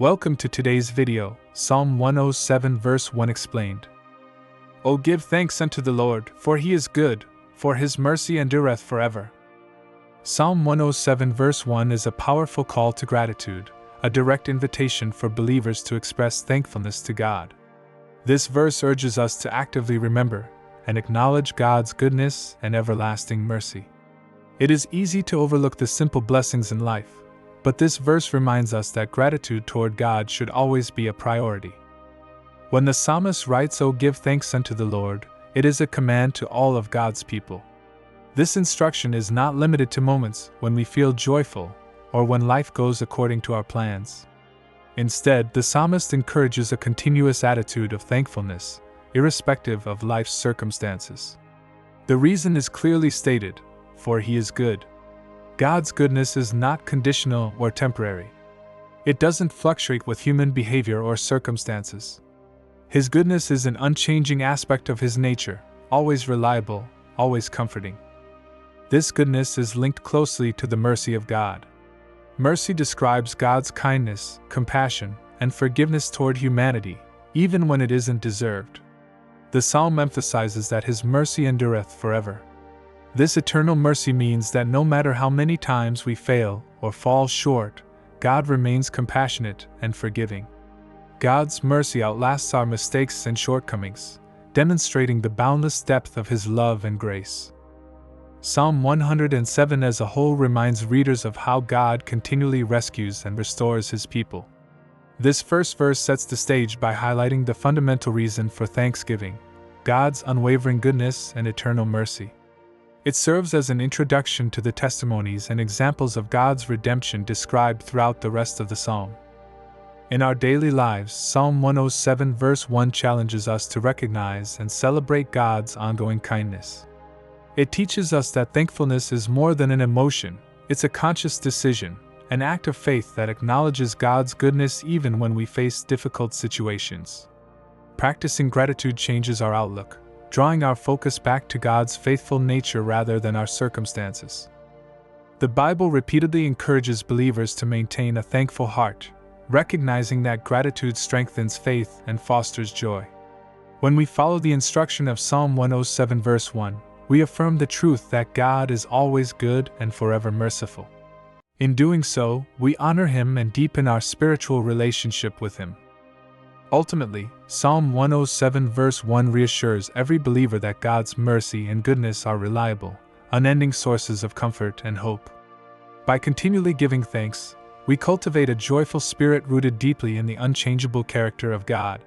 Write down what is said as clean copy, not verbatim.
Welcome to today's video, Psalm 107 verse 1 explained. O give thanks unto the Lord, for he is good, for his mercy endureth forever. Psalm 107 verse 1 is a powerful call to gratitude, a direct invitation for believers to express thankfulness to God. This verse urges us to actively remember and acknowledge God's goodness and everlasting mercy. It is easy to overlook the simple blessings in life, but this verse reminds us that gratitude toward God should always be a priority. When the psalmist writes, "O give thanks unto the Lord," it is a command to all of God's people. This instruction is not limited to moments when we feel joyful or when life goes according to our plans. Instead, the psalmist encourages a continuous attitude of thankfulness, irrespective of life's circumstances. The reason is clearly stated: for he is good. God's goodness is not conditional or temporary. It doesn't fluctuate with human behavior or circumstances. His goodness is an unchanging aspect of his nature, always reliable, always comforting. This goodness is linked closely to the mercy of God. Mercy describes God's kindness, compassion, and forgiveness toward humanity, even when it isn't deserved. The psalm emphasizes that his mercy endureth forever. This eternal mercy means that no matter how many times we fail or fall short, God remains compassionate and forgiving. God's mercy outlasts our mistakes and shortcomings, demonstrating the boundless depth of his love and grace. Psalm 107 as a whole reminds readers of how God continually rescues and restores his people. This first verse sets the stage by highlighting the fundamental reason for thanksgiving: God's unwavering goodness and eternal mercy. It serves as an introduction to the testimonies and examples of God's redemption described throughout the rest of the psalm. In our daily lives, Psalm 107 verse 1 challenges us to recognize and celebrate God's ongoing kindness. It teaches us that thankfulness is more than an emotion, it's a conscious decision, an act of faith that acknowledges God's goodness even when we face difficult situations. Practicing gratitude changes our outlook, drawing our focus back to God's faithful nature rather than our circumstances. The Bible repeatedly encourages believers to maintain a thankful heart, recognizing that gratitude strengthens faith and fosters joy. When we follow the instruction of Psalm 107 verse 1, we affirm the truth that God is always good and forever merciful. In doing so, we honor him and deepen our spiritual relationship with him. Ultimately, Psalm 107 verse 1 reassures every believer that God's mercy and goodness are reliable, unending sources of comfort and hope. By continually giving thanks, we cultivate a joyful spirit rooted deeply in the unchangeable character of God.